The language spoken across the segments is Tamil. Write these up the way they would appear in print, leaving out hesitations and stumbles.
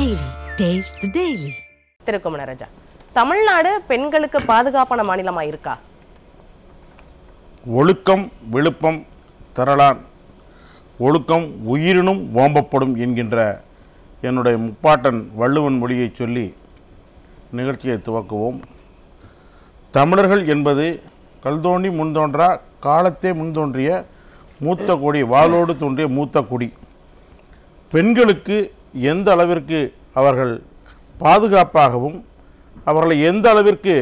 Daily. Taste the Daily. திருக்குமணராஜா, Tamil Nadu பெண்களுக்கு பாதுகாப்பான மாநிலமா இருக்கா? ஒழுக்கம் விழுப்பம் தரலான், ஒழுக்கம் உயிரினும் ஓம்பப்படும் என்கின்ற என்னுடைய முப்பாட்டன் வள்ளுவன் மொழியை சொல்லி நிகழ்ச்சியை துவக்குவோம். தமிழர்கள் என்பது கல்தோண்டி முன்தோன்றா காலத்தே முன்தோன்றிய மூத்த கொடி, வாளோடு தோன்றிய மூத்த கொடி. பெண்களுக்கு எந்த அளவிற்கு அவர்கள் பாதுகாப்பாகவும் அவர்களை எந்த அளவிற்கு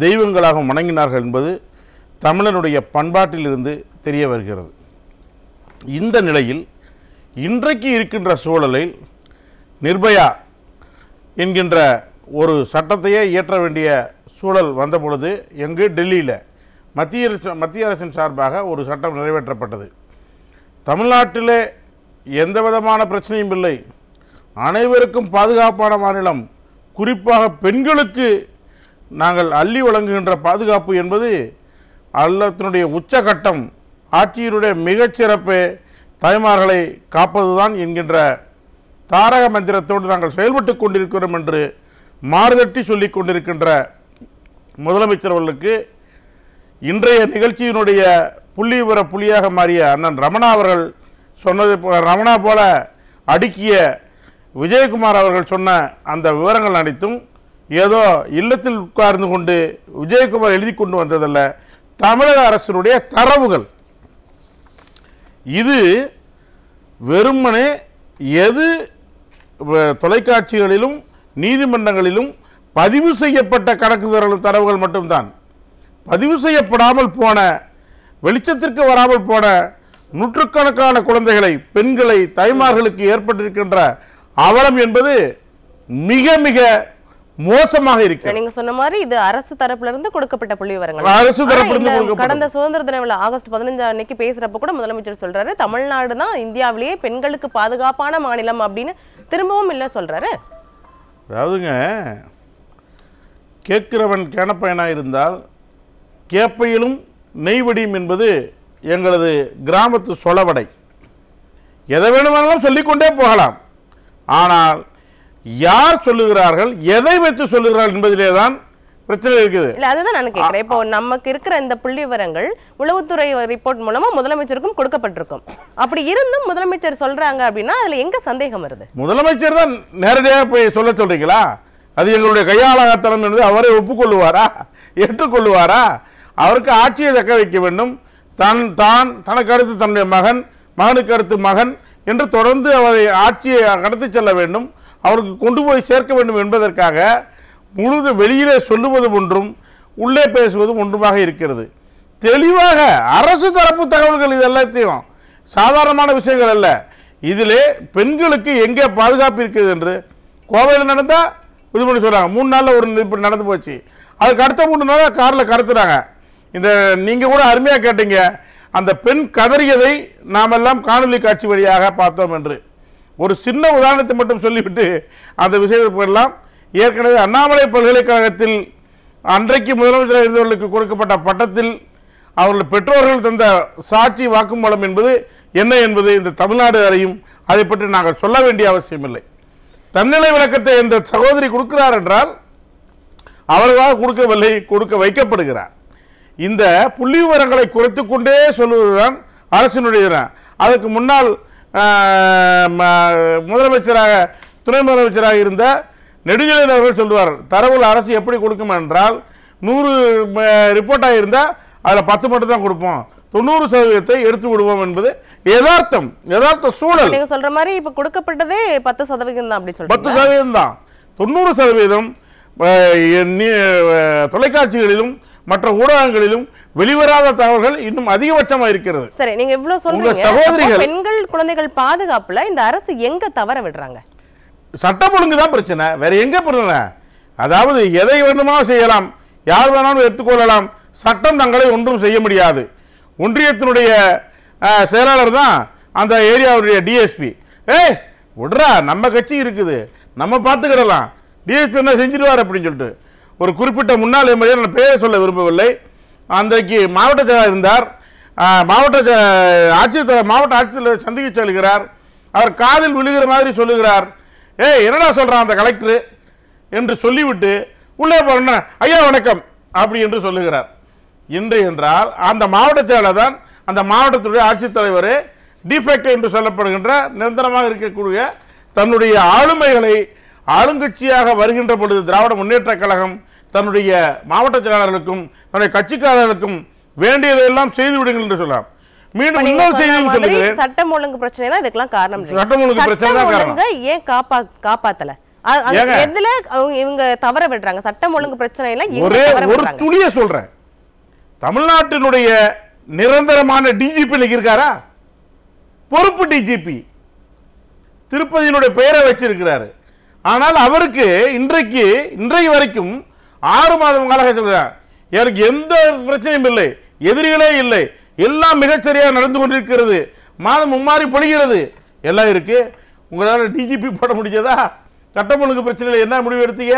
தெய்வங்களாகவும் வணங்கினார்கள் என்பது தமிழனுடைய பண்பாட்டிலிருந்து தெரிய வருகிறது. இந்த நிலையில் இன்றைக்கு இருக்கின்ற சூழலில் நிர்பயா என்கின்ற ஒரு சட்டத்தையே இயற்ற வேண்டிய சூழல் வந்த பொழுது எங்கு டெல்லியில் மத்திய அரசின் சார்பாக ஒரு சட்டம் நிறைவேற்றப்பட்டது. தமிழ்நாட்டிலே எந்த விதமான பிரச்சனையும் இல்லை, அனைவருக்கும் பாதுகாப்பான மாநிலம், குறிப்பாக பெண்களுக்கு நாங்கள் அள்ளி வழங்குகின்ற பாதுகாப்பு என்பது அல்லத்தினுடைய உச்சகட்டம், ஆட்சியினுடைய மிகச்சிறப்பு தாய்மார்களை காப்பதுதான் என்கின்ற தாரக மந்திரத்தோடு நாங்கள் செயல்பட்டு கொண்டிருக்கிறோம் என்று மாறுதட்டி சொல்லிக் கொண்டிருக்கின்ற முதலமைச்சர் அவர்களுக்கு இன்றைய நிகழ்ச்சியினுடைய புள்ளி விவர புள்ளியாக மாறிய அண்ணன் ரமணா அவர்கள் சொன்னது, ரமணா போல அடுக்கிய விஜயகுமார் அவர்கள் சொன்ன அந்த விவரங்கள் அனைத்தும் ஏதோ இல்லத்தில் உட்கார்ந்து கொண்டு விஜயகுமார் எழுதி கொண்டு வந்ததல்ல, தமிழக அரசினுடைய தரவுகள். இது வெறுமனே எது தொலைக்காட்சிகளிலும் நீதிமன்றங்களிலும் பதிவு செய்யப்பட்ட கணக்கு தரவுகள் மட்டும்தான். பதிவு செய்யப்படாமல் போன, வெளிச்சத்திற்கு வராமல் போன நூற்றுக்கணக்கான குழந்தைகளை, பெண்களை, தாய்மார்களுக்கு ஏற்பட்டிருக்கின்ற அவலம் என்பது மிக மிக மோசமாக இருக்கிறது. நீங்க சொன்ன மாதிரி இது அரசு தரப்புல இருந்து கொடுக்கப்பட்ட புள்ளி விவரங்கள். அரசு தரப்பு கடந்த சுதந்திர தின விழா ஆகஸ்ட் 15 அன்னைக்கு பேசுறப்ப கூட முதலமைச்சர் சொல்றாரு, தமிழ்நாடு தான் இந்தியாவிலேயே பெண்களுக்கு பாதுகாப்பான மாநிலம் அப்படின்னு திரும்பவும் இல்லை சொல்றாரு. அதாவதுங்க, கேட்கிறவன் கேனப்பயனா இருந்தால் கேப்பையிலும் நெய்வடியும் என்பது எங்களது கிராமத்து சொலவடை. எதை வேணுமானாலும் சொல்லிக்கொண்டே போகலாம். ஆனால் யார் சொல்லுகிறார்கள், எதை வைத்து சொல்லுகிறார்கள் என்பதிலே தான் பிரச்சனை இருக்குது. இல்ல, அதுதான் நான் கேட்கிறேன். இப்போ நமக்கு இருக்கிற இந்த புள்ளி விவரங்கள் உளவுத்துறை ரிப்போர்ட் மூலமா முதலமைச்சருக்கும் கொடுக்கப்பட்டிருக்கும். அப்படி இருந்தும் முதலமைச்சர் சொல்றாங்க அப்படின்னா அதுல எங்க சந்தேகம் வருது? முதலமைச்சர் தான் நேரடியாக போய் சொல்ல சொல்றீங்களா? அது எங்களுடைய கையாளத்தனம் என்று அவரை ஒப்புக்கொள்ளுவாரா, ஏற்றுக்கொள்ளுவாரா? அவருக்கு ஆட்சியை தக்க வைக்க வேண்டும். தனக்கு அடுத்து தன்னுடைய மகன், மகனுக்கு அடுத்து மகன் என்று தொடர்ந்து அவரை ஆட்சியை கடத்தி செல்ல வேண்டும், அவருக்கு கொண்டு போய் சேர்க்க வேண்டும் என்பதற்காக முழுது வெளியிலே சொல்லுவது ஒன்றும் உள்ளே பேசுவதும் ஒன்றுமாக இருக்கிறது. தெளிவாக அரசு தரப்பு தகவல்கள் இது எல்லாத்தையும் சாதாரணமான விஷயங்கள் அல்ல. இதிலே பெண்களுக்கு எங்கே பாதுகாப்பு இருக்குது என்று கோவையில் நடந்தால் இது பண்ணி சொல்கிறாங்க. 3 நாளில் ஒரு இப்படி நடந்து போச்சு. அதுக்கு அடுத்த 3 நாளாக காரில் கடத்துறாங்க. இந்த நீங்கள் கூட அருமையாக கேட்டீங்க, அந்த பெண் கதறியதை நாம் எல்லாம் காணொலி காட்சி வழியாக பார்த்தோம் என்று. ஒரு சின்ன உதாரணத்தை மட்டும் சொல்லிவிட்டு அந்த விஷயத்தை போயிடலாம். ஏற்கனவே அண்ணாமலை பல்கலைக்கழகத்தில் அன்றைக்கு முதலமைச்சர் இருந்தவர்களுக்கு கொடுக்கப்பட்ட பட்டத்தில் அவர்கள் பெற்றோர்கள் தந்த சாட்சி வாக்குமூலம் என்பது என்ன என்பது இந்த தமிழ்நாடு அறியும். அதை பற்றி நாங்கள் சொல்ல வேண்டிய அவசியம் இல்லை. தன்னிலை விளக்கத்தை இந்த சகோதரி கொடுக்கிறார் என்றால் அவர்களாக கொடுக்கவில்லை, கொடுக்க வைக்கப்படுகிறார். இந்த புள்ளி விவரங்களை குறைத்து கொண்டே சொல்வதுதான் அரசினுடைய. அதுக்கு முன்னால் முதலமைச்சராக, துணை முதலமைச்சராக இருந்த நெடுஞ்செழியன் அவர்கள் சொல்வார், தரவுகள் அரசு எப்படி கொடுக்கும் என்றால் 100 ரிப்போர்ட்டாக இருந்தால் அதில் 10 மட்டும் தான் கொடுப்போம், 90% எடுத்து விடுவோம் என்பது யதார்த்த சூழல். நீங்க சொல்ற மாதிரி இப்ப கொடுக்கப்பட்டதே 10% தான். அப்படி சொல்றீங்க? 10% தான். 90% தொலைக்காட்சிகளிலும் மற்ற ஊடகங்களிலும் வெளிவராத தகவல்கள் இன்னும் அதிகபட்சமா இருக்கிறது. சரி, நீங்க இவ்வளவு சொல்றீங்க, பெண்கள் குழந்தைகள் பாதுகாப்புல இந்த அரசு எங்க தவற விடுறாங்க? சட்டம் ஒழுங்கு தான் பிரச்சனை, வேற எங்க பிரச்சனை? அதாவது எதை வேண்டுமா செய்யலாம், யார் வேணாலும் எடுத்துக்கொள்ளலாம், சட்டம் தங்களை ஒன்றும் செய்ய முடியாது. ஒன்றியத்தினுடைய செயலாளர் தான் அந்த ஏரியாவுடைய டிஎஸ்பி. விடுறா, நம்ம கட்சி இருக்குது, நம்ம பார்த்துக்கிடலாம், டிஎஸ்பி என்ன செஞ்சிருவார் அப்படின்னு சொல்லிட்டு ஒரு குறிப்பிட்ட முன்னாள் எம்எல்ஏ, நான் பேரை சொல்ல விரும்பவில்லை, அன்றைக்கு மாவட்ட செயலாளர் இருந்தார். மாவட்ட ஆட்சித்தலைவர் சந்திக்க சொல்கிறார். அவர் காதில் விழுகிற மாதிரி சொல்லுகிறார், என்னடா சொல்றான் அந்த கலெக்டர் என்று சொல்லிவிட்டு உள்ளே போன ஐயா வணக்கம் அப்படி என்று சொல்லுகிறார். இன்று என்றால் அந்த மாவட்ட செயலர் தான் அந்த மாவட்டத்துடைய ஆட்சித்தலைவர் டிஃபெக்ட் என்று சொல்லப்படுகின்ற நிரந்தரமாக இருக்கக்கூடிய தன்னுடைய ஆளுமைகளை ஆளுங்கட்சியாக வருகின்ற பொழுது திராவிட முன்னேற்ற கழகம் தன்னுடைய மாவட்ட செயலாளர்களுக்கும் தன்னுடைய கட்சிக்காரர்களுக்கும் வேண்டியதெல்லாம் செய்து விடுங்கள் என்று சொல்லலாம். மீண்டும் இன்னொரு செய்தியும் சொல்லுகிறேன். சட்டம் ஒழுங்கு பிரச்சனை தான் இதுக்கெல்லாம் காரணம். சட்டம் ஒழுங்கு பிரச்சனை தான் காரணம். ஏன் காப்பாத்தல? எதுல இவங்க தவற விடுறாங்க? சட்டம் ஒழுங்கு பிரச்சனையில ஒரே ஒரு துளிய சொல்றேன். தமிழ்நாட்டினுடைய நிரந்தரமான டிஜிபி இருக்காரா? பொறுப்பு டிஜிபி திருப்பதியினுடைய பெயரை வச்சிருக்கிறாரு. ஆனால் அவருக்கு இன்றைய வரைக்கும் 6 மாதம் காலமாக சொல்றார், எனக்கு எந்த பிரச்சனையும் இல்லை, எதிரிகளே இல்லை, எல்லாம் மிகச்சரியாக நடந்து கொண்டிருக்கிறது, மாதம் மும்மாறி பொழிகிறது, எல்லாம் இருக்கு. உங்களால் டிஜிபி போட முடிஞ்சதா? சட்டம் ஒழுங்கு பிரச்சனையில் என்ன முடிவு எடுத்தீங்க?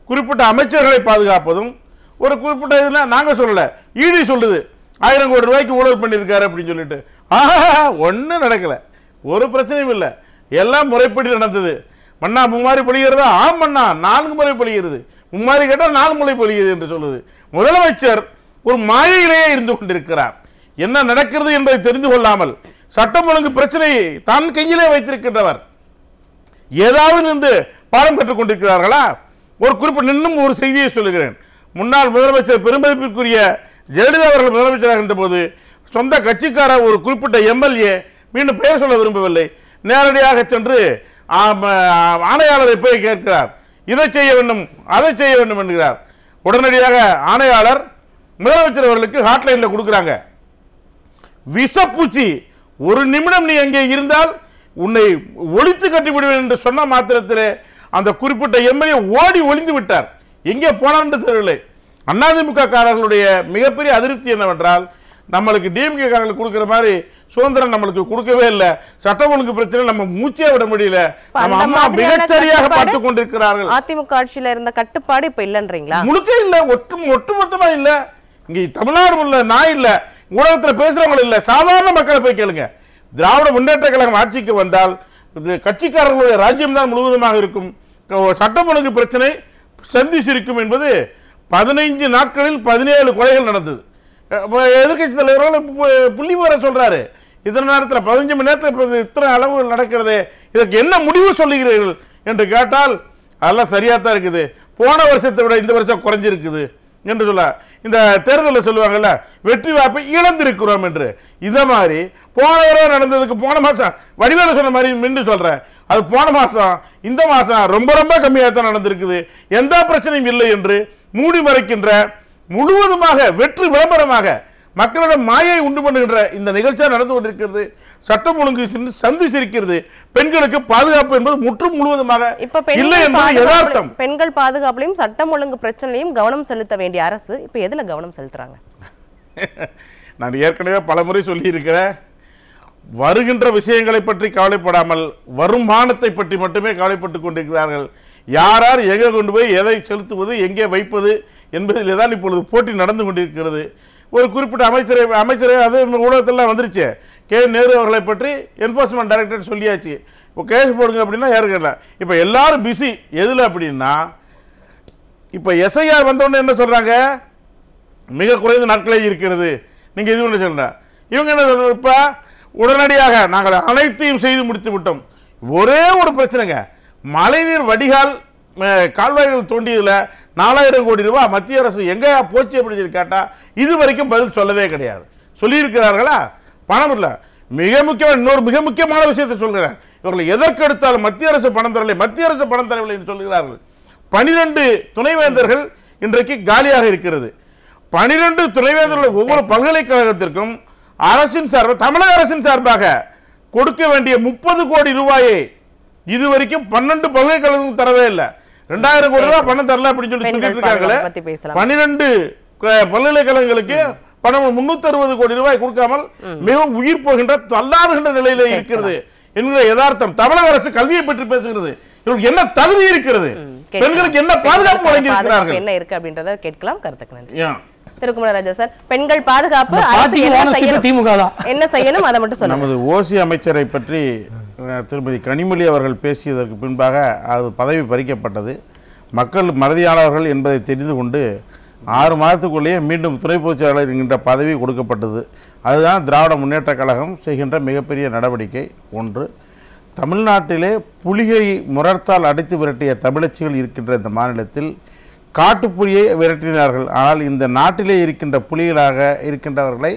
குறிப்பிட்ட அமைச்சர்களை பாதுகாப்பதும் ஒரு குறிப்பிட்ட இதில் நாங்கள் சொல்லலை, இடி சொல்லுது 1000 கோடி ரூபாய்க்கு ஊழல் பண்ணியிருக்காரு அப்படின்னு சொல்லிட்டு. ஒன்றும் நடக்கலை, ஒரு பிரச்சனையும் இல்லை, எல்லாம் முறைப்படி நடந்தது. மண்ணா மும்மாறி பொழிகிறதா? ஆம் மண்ணா 4 முறை பொழிகிறது, மும்மாறி கேட்டால் 4 முறை பொழிகிறது என்று சொல்லுது. முதலமைச்சர் ஒரு மாயையிலேயே இருந்து கொண்டிருக்கிறார். என்ன நடக்கிறது என்பதை தெரிந்து கொள்ளாமல் சட்டம் ஒழுங்கு பிரச்சனையை தான் கையிலே வைத்திருக்கின்றவர் ஏதாவது இருந்து பாடம் கற்றுக் கொண்டிருக்கிறார்களா? ஒரு குறிப்பிட்ட இன்னும் ஒரு செய்தியை சொல்லுகிறேன். முன்னாள் முதலமைச்சர் பெருமதிப்பிற்குரிய ஜெயலலிதா அவர்கள் முதலமைச்சராக இருந்தபோது சொந்த கட்சிக்கார ஒரு குறிப்பிட்ட எம்எல்ஏ, மீண்டும் பெயர் சொல்ல விரும்பவில்லை, நேரடியாக சென்று ஆணையாளரை போய் கேட்கிறார், இதை செய்ய வேண்டும் அதை செய்ய வேண்டும் என்கிறார். உடனடியாக ஆணையாளர் முதலமைச்சர் அவர்களுக்கு ஹாட்லைன்ல கொடுக்கிறாங்க, விஷப்பூச்சி, ஒரு நிமிடம் நீ அங்கே இருந்தால் உன்னை ஒழித்து கட்டிவிடுவேன் என்று சொன்ன மாத்திரத்திலே அந்த குறிப்பிட்ட எம்எல்ஏ ஓடி ஒளிந்து விட்டார். எங்கே போனார் என்று தெரியவில்லை. அதிமுக காரர்களுடைய மிகப்பெரிய அதிருப்தி என்னவென்றால், நம்மளுக்கு டிஎம்கே காரர்களுக்கு கொடுக்கிற மாதிரி சுதந்திரம் நம்மளுக்கு கொடுக்கவே இல்லை, சட்டம் ஒழுங்கு பிரச்சனை நம்ம மூச்சே விட முடியல, நம்ம அம்மா மிகச்சரியாக பார்த்துக் கொண்டிருக்கிறார்கள். அதிமுக ஆட்சியில இருந்த கட்டுப்பாடு இப்ப இல்லன்றீங்களா? முழுக்க இல்ல, ஒட்டுமொத்தமா இல்ல. இங்க தமிழ்நாடு உள்ள நான் இல்ல, ஊடகத்தில் பேசுறவங்க இல்ல, சாதாரண மக்களை போய் கேளுங்க. திராவிட முன்னேற்ற கழகம் ஆட்சிக்கு வந்தால் கட்சிக்காரர்களுடைய ராஜ்யம் தான் முழுவதுமாக இருக்கும். சட்டம் ஒழுங்கு பிரச்சனை சந்திச்சிருக்கும் என்பது 15 நாட்களில் 17 கொலைகள் நடந்தது. எதிர்கட்சி தலைவர்கள் புள்ளி வர சொல்றாரு, இதன் நேரத்தில் 15 மணி நேரத்தில் இத்தனை அளவுகள் நடக்கிறது, இதற்கு என்ன முடிவு சொல்லுகிறீர்கள் என்று கேட்டால் அதெல்லாம் சரியா தான் இருக்குது, போன வருஷத்தை விட இந்த வருஷம் குறைஞ்சிருக்குது என்று சொல்ல. இந்த தேர்தலில் சொல்லுவாங்கல்ல, வெற்றி வாய்ப்பை இழந்திருக்கிறோம் என்று. இதை மாதிரி போன தடவை நடந்ததுக்கு போன மாசம் வடிவேலு சொன்ன மாதிரி மீண்டும் சொல்றேன், அது போன மாசம் இந்த மாசம் ரொம்ப ரொம்ப கம்மியாக தான் நடந்திருக்குது, எந்த பிரச்சனையும் இல்லை என்று மூடி மறைக்கின்ற, முழுவதுமாக வெற்றி விளம்பரமாக மக்களிடம் மாயை உண்டு பண்ணுகின்ற இந்த நிகழ்ச்சியாக நடந்து கொண்டிருக்கிறது. சட்டம் ஒழுங்கு சந்திச்சிருக்கிறது. பெண்களுக்கு பாதுகாப்பு என்பது முற்றும் முழுவதுமாக இல்லை என்பது யதார்த்தம். பெண்கள் பாதுகாப்புலையும் சட்டம் ஒழுங்கு பிரச்சனையும் கவனம் செலுத்த வேண்டிய அரசு இப்ப எதுல கவனம் செலுத்துறாங்க? நான் ஏற்கனவே பலமுறை சொல்லி இருக்கிறேன், வருகின்ற விஷயங்களை பற்றி கவலைப்படாமல் வருமானத்தை பற்றி மட்டுமே கவலைப்பட்டுக் கொண்டிருக்கிறார்கள். யார் யார் எங்கே கொண்டு போய் எதை செலுத்துவது, எங்கே வைப்பது என்பதில் தான் இப்பொழுது போட்டி நடந்து கொண்டிருக்கிறது. ஒரு குறிப்பிட்ட அமைச்சரை அது ஊடகத்தில் வந்துருச்சு, கே நேரு அவர்களை பற்றி என்போர்ஸ்மெண்ட் டைரக்டரேட் சொல்லியாச்சு, இப்போ கேஸ் போடுங்க அப்படின்னா யாருக்கல. இப்போ எல்லாரும் பிஸி எதில் அப்படின்னா, இப்போ எஸ்ஐஆர் வந்தோடனே என்ன சொல்கிறாங்க, மிக குறைந்த நாட்களே இருக்கிறது, நீங்கள் இது ஒன்று சொல்கிறேன். இவங்க என்ன சொல்கிறாங்க, இப்போ உடனடியாக நாங்கள் அனைத்தையும் செய்து முடித்து விட்டோம். ஒரே ஒரு பிரச்சனைங்க, மழைநீர் வடிகால் கால்வாய்கள் தோண்டியதில் 4000 கோடி ரூபாய் மத்திய அரசு எங்கே போச்சு அப்படின்னு சொல்லி கேட்டால் இது வரைக்கும் பதில் சொல்லவே கிடையாது. சொல்லியிருக்கிறார்களா? பணம் இல்லை. இன்னொரு மிக முக்கியமான விஷயத்தை சொல்கிறேன், இவர்கள் எதற்கு எடுத்தாலும் மத்திய அரசு பணம் தரவில்லை, மத்திய அரசு பணம் தரவில்லை என்று சொல்கிறார்கள். 12 துணைவேந்தர்கள் இன்றைக்கு காலியாக இருக்கிறது. 12 துணைவேந்தர்கள் ஒவ்வொரு பல்கலைக்கழகத்திற்கும் அரசின் சார்பாக, தமிழக அரசின் சார்பாக கொடுக்க வேண்டிய 30 கோடி ரூபாயை இதுவரைக்கும் 12 பல்கலைக்கழகம் தரவே இல்லை. 2000 கோடி ரூபாய் பணம் தரல அப்படின்னு சொல்லி சொல்லிட்டு இருக்காங்களே. 12 பல்கலைக்கழகங்களுக்கு பணம் 360 கோடி ரூபாய் கொடுக்காமல் மிகவும் உயிர் போகின்ற தள்ளாடுகின்ற நிலையில இருக்கிறது என்கிற யதார்த்தம். தமிழக அரசு கல்வியை பற்றி பேசுகிறது, இவருக்கு என்ன தகுதி இருக்கிறது, பெண்களுக்கு என்ன பாதுகாப்பு வழங்கி இருக்கிறார்கள், என்ன இருக்கு அப்படின்றத கேட்கலாம். கருத்துக்கு நன்றி. திருக்குமரராஜா சார், பெண்கள் பாதுகாப்பு என்ன செய்யணும் அதை மட்டும் சொல்லுங்க. நமது ஓசி அமைச்சரை பற்றி திருமதி கனிமொழி அவர்கள் பேசியதற்கு பின்பாக அது பதவி பறிக்கப்பட்டது. மக்கள் மறதியாளர்கள் என்பதை தெரிந்து கொண்டு 6 மாதத்துக்குள்ளேயே மீண்டும் துணை பொதுச் செயலாளர் என்கின்ற பதவி கொடுக்கப்பட்டது. அதுதான் திராவிட முன்னேற்றக் கழகம் செய்கின்ற மிகப்பெரிய நடவடிக்கை. ஒன்று, தமிழ்நாட்டிலே புலியை முரத்தால் அடித்து விரட்டிய தமிழச்சிகள் இருக்கின்ற இந்த மாநிலத்தில் காட்டுப்புலியை விரட்டினார்கள். ஆனால் இந்த நாட்டிலே இருக்கின்ற புலிகளாக இருக்கின்றவர்களை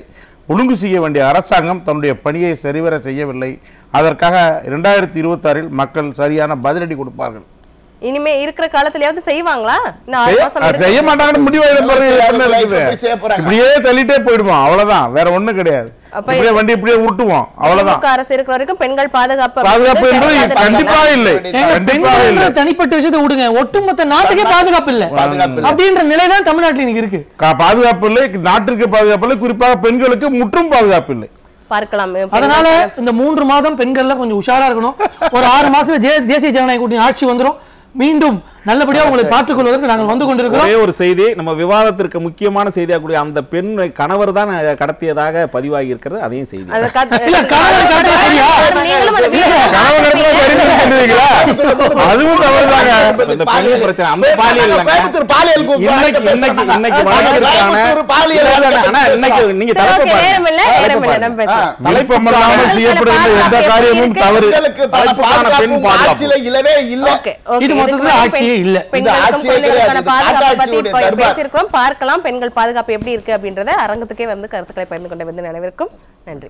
ஒழுங்கு செய்ய வேண்டிய அரசாங்கம் தன்னுடைய பணியை சரிவர செய்யவில்லை. அதற்காக 2026 மக்கள் சரியான பதிலடி கொடுப்பார்கள். இனிமே இருக்கிற காலத்திலயாவது செய்வாங்களா? செய்ய மாட்டாங்கன்னு இப்படியே தள்ளிட்டே போயிடுவோம், அவ்வளவுதான், வேற ஒண்ணும் கிடையாது. வண்டி இப்படியே உருட்டுவோம், அவ்வளவுதான். அரசு இருக்கிற வரைக்கும் பெண்கள் பாதுகாப்பு கண்டிப்பா இல்லை. தனிப்பட்ட விஷயத்தை விடுங்க, ஒட்டுமொத்த நாட்டுக்கே பாதுகாப்பு இல்லை அப்படின்ற நிலைதான் தமிழ்நாட்டில் இன்னைக்கு இருக்கு. பாதுகாப்பு இல்லை, நாட்டிற்கு பாதுகாப்பு இல்லை, குறிப்பாக பெண்களுக்கு முற்றும் பாதுகாப்பு இல்லை. பார்க்கலாம். அதனால இந்த 3 மாதம் பெண்கள்லாம் கொஞ்சம் உஷாரா இருக்கணும். ஒரு 6 மாசத்துல தேசிய ஜனநாயக கூட்டணி ஆட்சி வந்துரும். மீண்டும் நல்லபடியா உங்களை பார்த்துக் கொள்வதற்கு நாங்கள் வந்து கொண்டிருக்கிறோம். ஒரே ஒரு செய்தி, நம்ம விவாதத்திற்கு முக்கியமான செய்தியாக கூடிய அந்த பெண் கணவர் தான் கடத்தியதாக பதிவாகி இருக்கிறது. அதையும் செய்தி அதுவும் தவறுதாங்க. பிரச்சனை அந்த பாலியல் நீங்க எந்த காரியமும் தவறு. பெண் பாதுகாப்பு இது மொத்தத்துல ஆட்சியே இல்ல. பார்க்கலாம் பெண்கள் பாதுகாப்பு எப்படி இருக்கு அப்படின்றத அரங்கத்துக்கே வந்து கருத்துக்களை பகிர்ந்து கொண்ட வந்து நினைவிருக்கும். நன்றி.